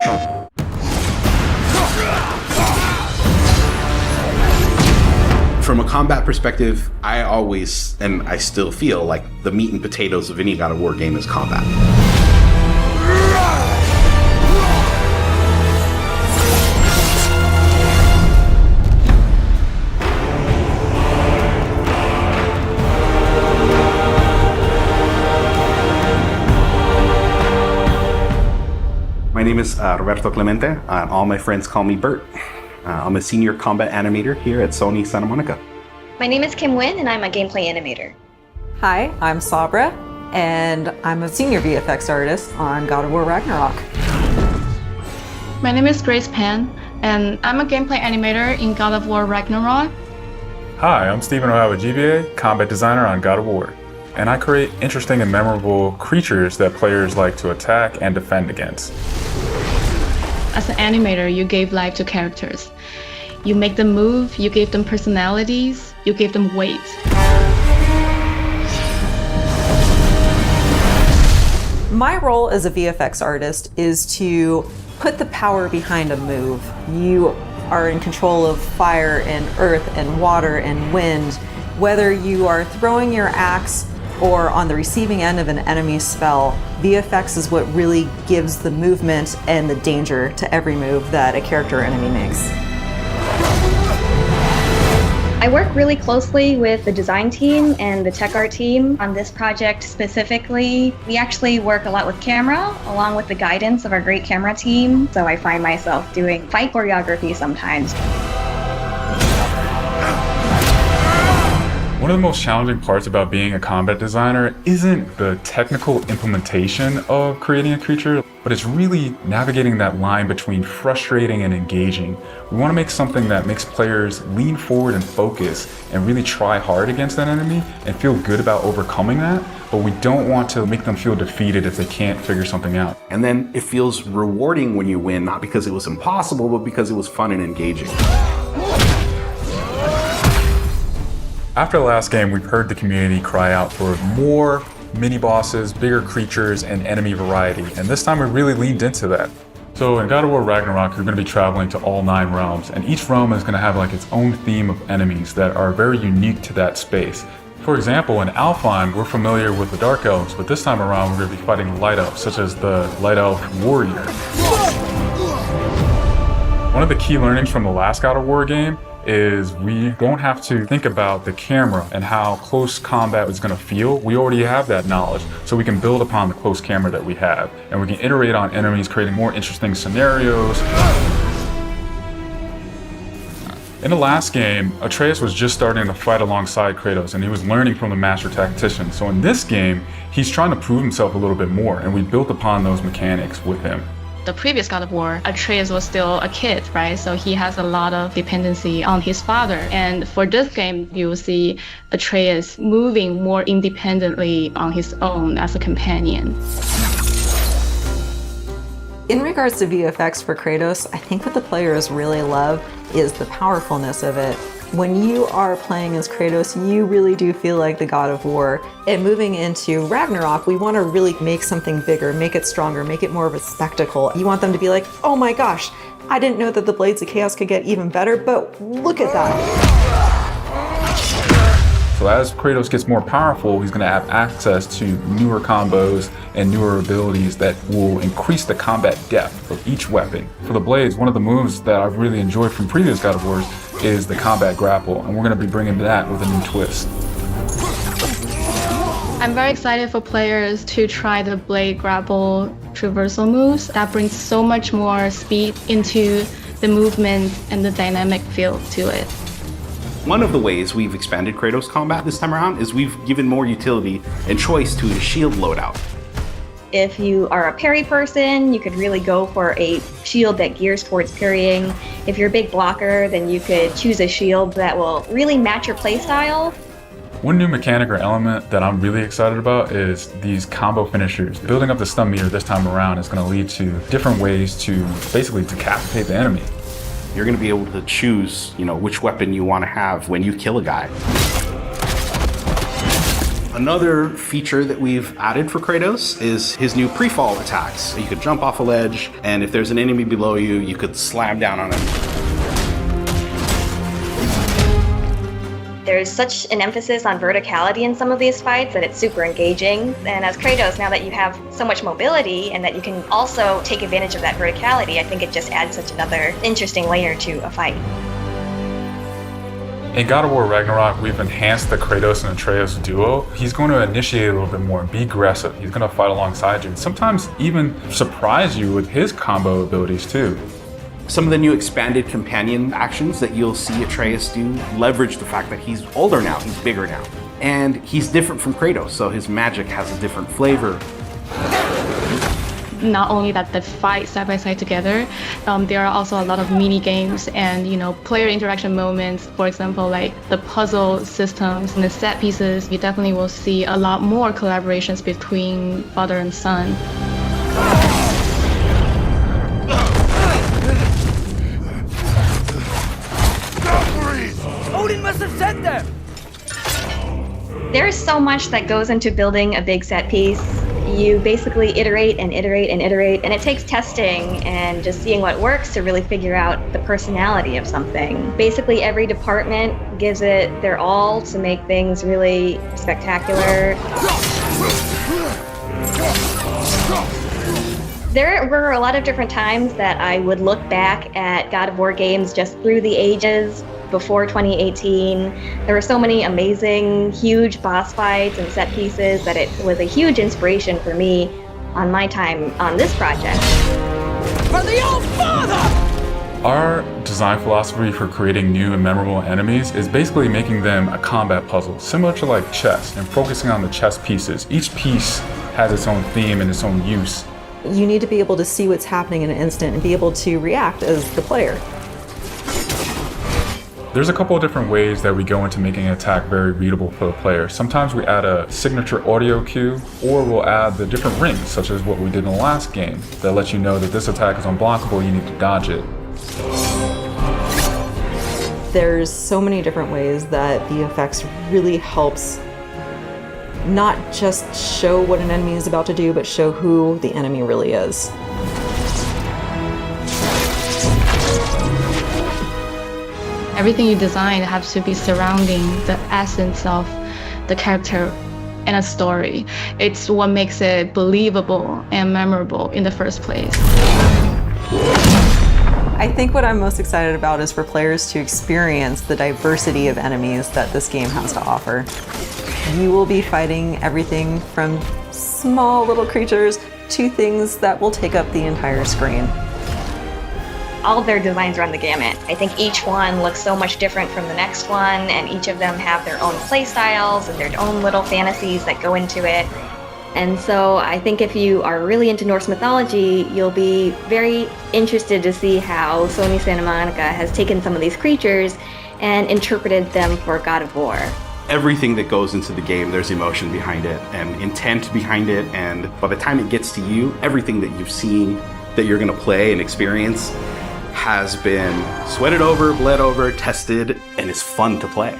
From a combat perspective, I always, and I still feel like the meat and potatoes of any God of War game is combat. My name is Roberto Clemente. All my friends call me Bert. I'm a senior combat animator here at Sony Santa Monica. My name is Kim Nguyen, and I'm a gameplay animator. Hi, I'm Sabra, and I'm a senior VFX artist on God of War Ragnarok. My name is Grace Pan, and I'm a gameplay animator in God of War Ragnarok. Hi, I'm Stephen O'Hara, GBA, combat designer on God of War. And I create interesting and memorable creatures that players like to attack and defend against. As an animator, you gave life to characters. You make them move, you give them personalities, you give them weight. My role as a VFX artist is to put the power behind a move. You are in control of fire and earth and water and wind. Whether you are throwing your axe or on the receiving end of an enemy spell, VFX is what really gives the movement and the danger to every move that a character or enemy makes. I work really closely with the design team and the tech art team on this project specifically. We actually work a lot with camera, along with the guidance of our great camera team, so I find myself doing fight choreography sometimes. One of the most challenging parts about being a combat designer isn't the technical implementation of creating a creature, but it's really navigating that line between frustrating and engaging. We want to make something that makes players lean forward and focus and really try hard against that enemy and feel good about overcoming that, but we don't want to make them feel defeated if they can't figure something out. And then it feels rewarding when you win, not because it was impossible, but because it was fun and engaging. After the last game, we've heard the community cry out for more mini-bosses, bigger creatures, and enemy variety, and this time we really leaned into that. So in God of War Ragnarok, you're going to be traveling to all 9 realms, and each realm is going to have like its own theme of enemies that are very unique to that space. For example, in Alfheim, we're familiar with the Dark Elves, but this time around we're going to be fighting Light Elves, such as the Light Elf Warrior. One of the key learnings from the last God of War game is we don't have to think about the camera and how close combat is going to feel. We already have that knowledge, so we can build upon the close camera that we have, and we can iterate on enemies, creating more interesting scenarios. In the last game, Atreus was just starting to fight alongside Kratos, and he was learning from the master tactician. So in this game, he's trying to prove himself a little bit more, and we built upon those mechanics with him. The previous God of War, Atreus was still a kid, right? So he has a lot of dependency on his father. And for this game, you will see Atreus moving more independently on his own as a companion. In regards to VFX for Kratos, I think what the players really love is the powerfulness of it. When you are playing as Kratos, you really do feel like the God of War. And moving into Ragnarok, we want to really make something bigger, make it stronger, make it more of a spectacle. You want them to be like, oh my gosh, I didn't know that the Blades of Chaos could get even better, but look at that. So as Kratos gets more powerful, he's going to have access to newer combos and newer abilities that will increase the combat depth of each weapon. For the Blades, one of the moves that I've really enjoyed from previous God of Wars is the combat grapple, and we're going to be bringing that with a new twist. I'm very excited for players to try the blade grapple traversal moves. That brings so much more speed into the movement and the dynamic feel to it. One of the ways we've expanded Kratos combat this time around is we've given more utility and choice to his shield loadout. If you are a parry person, you could really go for a shield that gears towards parrying. If you're a big blocker, then you could choose a shield that will really match your playstyle. One new mechanic or element that I'm really excited about is these combo finishers. Building up the stun meter this time around is going to lead to different ways to basically decapitate the enemy. You're going to be able to choose, which weapon you want to have when you kill a guy. Another feature that we've added for Kratos is his new pre-fall attacks. You could jump off a ledge, and if there's an enemy below you, you could slam down on him. There's such an emphasis on verticality in some of these fights that it's super engaging. And as Kratos, now that you have so much mobility and that you can also take advantage of that verticality, I think it just adds such another interesting layer to a fight. In God of War Ragnarok, we've enhanced the Kratos and Atreus duo. He's going to initiate a little bit more and be aggressive. He's going to fight alongside you and sometimes even surprise you with his combo abilities too. Some of the new expanded companion actions that you'll see Atreus do leverage the fact that he's older now, he's bigger now. And he's different from Kratos, so his magic has a different flavor. Not only that they fight side by side together, there are also a lot of mini games and player interaction moments. For example, like the puzzle systems and the set pieces. You definitely will see a lot more collaborations between father and son. Odin must have sent them! There's so much that goes into building a big set piece. You basically iterate and iterate and iterate, and it takes testing and just seeing what works to really figure out the personality of something. Basically, every department gives it their all to make things really spectacular. There were a lot of different times that I would look back at God of War games just through the ages before 2018. There were so many amazing, huge boss fights and set pieces that it was a huge inspiration for me on my time on this project. For the old father! Our design philosophy for creating new and memorable enemies is basically making them a combat puzzle, similar to like chess, and focusing on the chess pieces. Each piece has its own theme and its own use. You need to be able to see what's happening in an instant and be able to react as the player. There's a couple of different ways that we go into making an attack very readable for the player. Sometimes we add a signature audio cue, or we'll add the different rings, such as what we did in the last game, that lets you know that this attack is unblockable, you need to dodge it. There's so many different ways that VFX really helps not just show what an enemy is about to do, but show who the enemy really is. Everything you design has to be surrounding the essence of the character and a story. It's what makes it believable and memorable in the first place. I think what I'm most excited about is for players to experience the diversity of enemies that this game has to offer. You will be fighting everything from small little creatures to things that will take up the entire screen. All of their designs run the gamut. I think each one looks so much different from the next one, and each of them have their own play styles and their own little fantasies that go into it. And so I think if you are really into Norse mythology, you'll be very interested to see how Sony Santa Monica has taken some of these creatures and interpreted them for God of War. Everything that goes into the game, there's emotion behind it and intent behind it, and by the time it gets to you, everything that you've seen that you're going to play and experience has been sweated over, bled over, tested, and is fun to play.